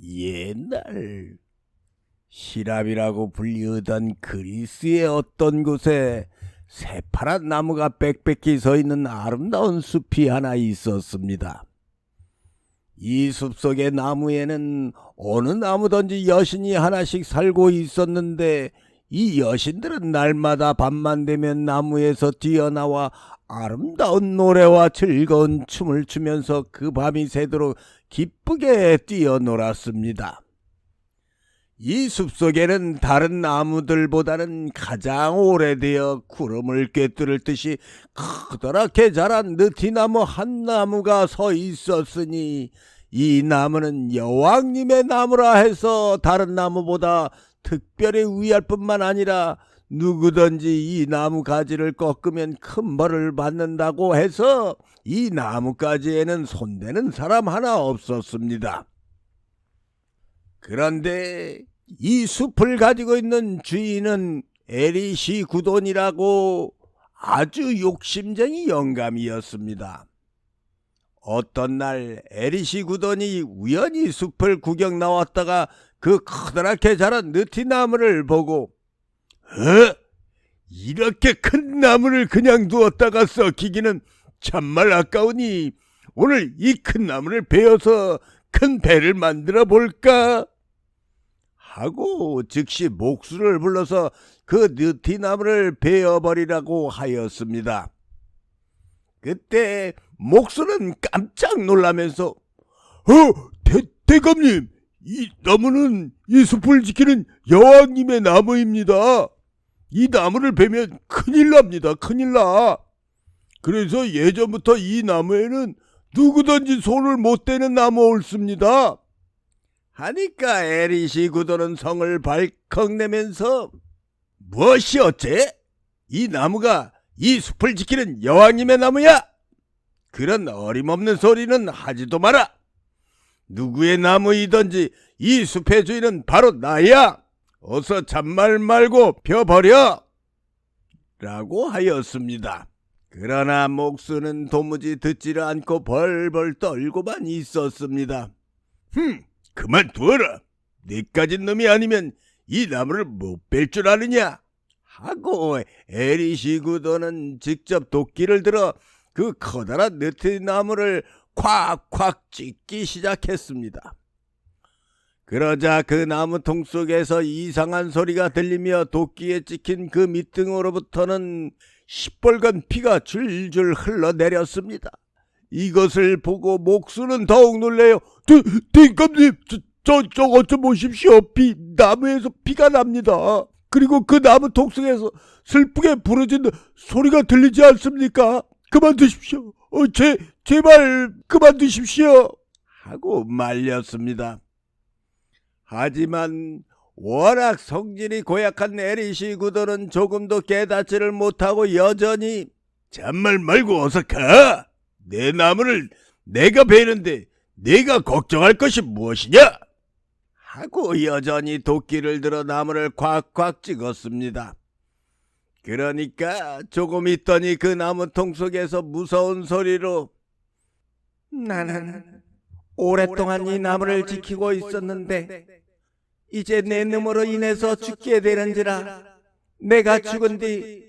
옛날 시랍이라고 불리우던 그리스의 어떤 곳에 새파란 나무가 빽빽히 서 있는 아름다운 숲이 하나 있었습니다. 이 숲속의 나무에는 어느 나무든지 여신이 하나씩 살고 있었는데, 이 여신들은 날마다 밤만 되면 나무에서 뛰어나와 아름다운 노래와 즐거운 춤을 추면서 그 밤이 새도록 기쁘게 뛰어놀았습니다. 이 숲속에는 다른 나무들보다는 가장 오래되어 구름을 꿰뚫을 듯이 커다랗게 자란 느티나무 한 나무가 서 있었으니, 이 나무는 여왕님의 나무라 해서 다른 나무보다 특별히 우위할 뿐만 아니라 누구든지 이 나무 가지를 꺾으면 큰 벌을 받는다고 해서 이 나무가지에는 손대는 사람 하나 없었습니다. 그런데 이 숲을 가지고 있는 주인은 에리시 구돈이라고 아주 욕심쟁이 영감이었습니다. 어떤 날 에리시 구돈이 우연히 숲을 구경 나왔다가 그 커다랗게 자란 느티나무를 보고 이렇게 큰 나무를 그냥 두었다가 썩히기는 참말 아까우니 오늘 이 큰 나무를 베어서 큰 배를 만들어 볼까? 하고 즉시 목수를 불러서 그 느티나무를 베어버리라고 하였습니다. 그때 목수는 깜짝 놀라면서 대감님, 이 나무는 이 숲을 지키는 여왕님의 나무입니다. 이 나무를 베면 큰일 납니다. 큰일 나. 그래서 예전부터 이 나무에는 누구든지 손을 못 대는 나무 옳습니다. 하니까 에리시 구돈은 성을 발컥 내면서 무엇이 어째? 이 나무가 이 숲을 지키는 여왕님의 나무야? 그런 어림없는 소리는 하지도 마라. 누구의 나무이든지 이 숲의 주인은 바로 나야. 어서 잔말 말고 펴버려. 라고 하였습니다. 그러나 목수는 도무지 듣지를 않고 벌벌 떨고만 있었습니다. 그만두어라. 내까진 놈이 아니면 이 나무를 못 뺄 줄 아느냐? 하고 에리시 구돈은 직접 도끼를 들어 그 커다란 느티나무를 콱콱 찢기 시작했습니다. 그러자 그 나무통 속에서 이상한 소리가 들리며 도끼에 찍힌 그 밑둥으로부터는 시뻘건 피가 줄줄 흘러내렸습니다. 이것을 보고 목수는 더욱 놀래요. 대감님, 저거 좀 보십시오. 나무에서 피가 납니다. 그리고 그 나무통 속에서 슬프게 부르짖는 소리가 들리지 않습니까? 그만두십시오. 제발 그만두십시오. 하고 말렸습니다. 하지만 워낙 성질이 고약한 에리시 구돈은 조금도 깨닫지를 못하고 여전히 잔말 말고 어서 가. 내 나무를 내가 베는데 내가 걱정할 것이 무엇이냐? 하고 여전히 도끼를 들어 나무를 콱콱 찍었습니다. 그러니까 조금 있더니 그 나무통 속에서 무서운 소리로 나는 오랫동안 이 나무를 지키고 있었는데 이제 내 놈으로 인해서 죽게 되는지라. 내가 죽은 뒤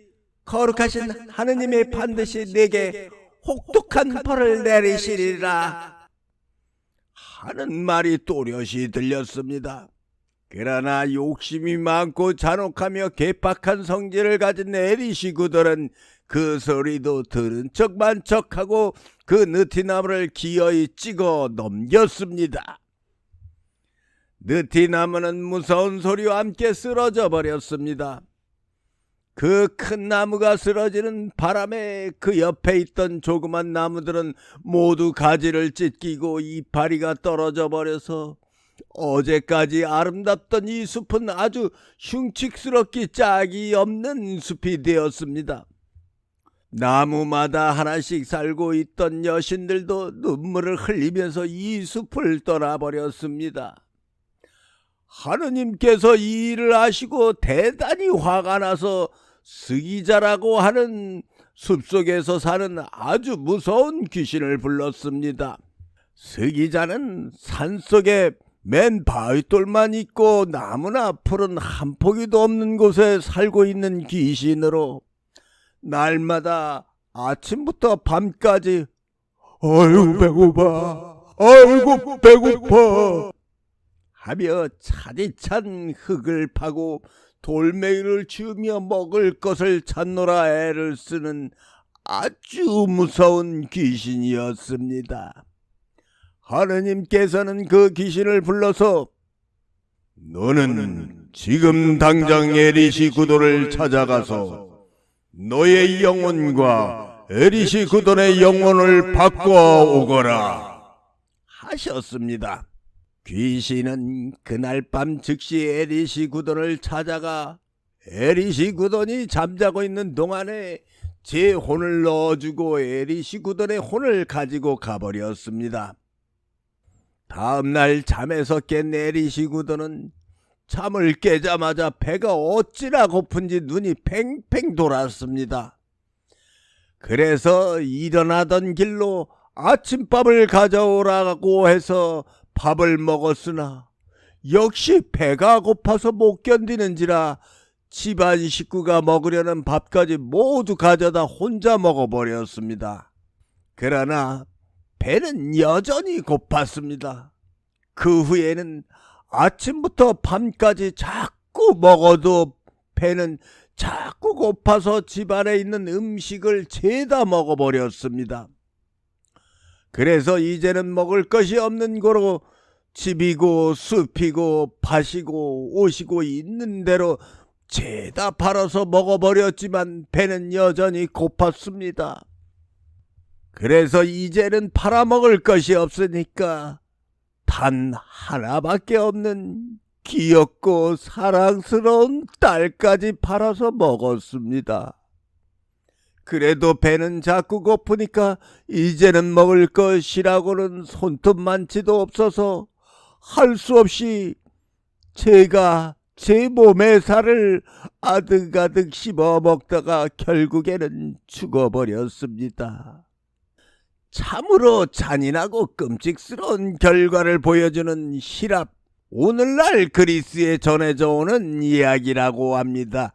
거룩하신 하느님이 반드시 내게 혹독한 벌을 내리시리라 하는 말이 또렷이 들렸습니다. 그러나 욕심이 많고 잔혹하며 괴팍한 성질을 가진 에리시 구돈은 그 소리도 들은 척만 척하고 그 느티나무를 기어이 찍어 넘겼습니다. 느티나무는 무서운 소리와 함께 쓰러져 버렸습니다. 그 큰 나무가 쓰러지는 바람에 그 옆에 있던 조그만 나무들은 모두 가지를 찢기고 이파리가 떨어져 버려서 어제까지 아름답던 이 숲은 아주 흉측스럽기 짝이 없는 숲이 되었습니다. 나무마다 하나씩 살고 있던 여신들도 눈물을 흘리면서 이 숲을 떠나버렸습니다. 하느님께서 이 일을 아시고 대단히 화가 나서 스기자라고 하는 숲속에서 사는 아주 무서운 귀신을 불렀습니다. 스기자는 산속에 맨 바위돌만 있고 나무나 풀은 한 포기도 없는 곳에 살고 있는 귀신으로 날마다 아침부터 밤까지 아이고 배고파, 아이고 배고파 하며 차디찬 흙을 파고 돌멩이를 치우며 먹을 것을 찾노라 애를 쓰는 아주 무서운 귀신이었습니다. 하느님께서는 그 귀신을 불러서 너는 지금 당장 에리시 구돈을 찾아가서 너의 영혼과 에리시 구돈의 영혼을 바꿔 오거라 하셨습니다. 귀신은 그날 밤 즉시 에리시 구돈을 찾아가 에리시 구돈이 잠자고 있는 동안에 제 혼을 넣어주고 에리시 구돈의 혼을 가지고 가버렸습니다. 다음날 잠에서 깬 에리시 구돈은 잠을 깨자마자 배가 어찌나 고픈지 눈이 팽팽 돌았습니다. 그래서 일어나던 길로 아침밥을 가져오라고 해서 밥을 먹었으나 역시 배가 고파서 못 견디는지라 집안 식구가 먹으려는 밥까지 모두 가져다 혼자 먹어버렸습니다. 그러나 배는 여전히 고팠습니다. 그 후에는 아침부터 밤까지 자꾸 먹어도 배는 자꾸 고파서 집안에 있는 음식을 죄다 먹어버렸습니다. 그래서 이제는 먹을 것이 없는 고로 집이고 숲이고 밭이고 옷이고 있는 대로 죄다 팔아서 먹어버렸지만 배는 여전히 고팠습니다. 그래서 이제는 팔아먹을 것이 없으니까 단 하나밖에 없는 귀엽고 사랑스러운 딸까지 팔아서 먹었습니다. 그래도 배는 자꾸 고프니까 이제는 먹을 것이라고는 손톱만치도 없어서 할 수 없이 제가 제 몸의 살을 아득아득 씹어 먹다가 결국에는 죽어버렸습니다. 참으로 잔인하고 끔찍스러운 결과를 보여주는 실합, 오늘날 그리스에 전해져 오는 이야기라고 합니다.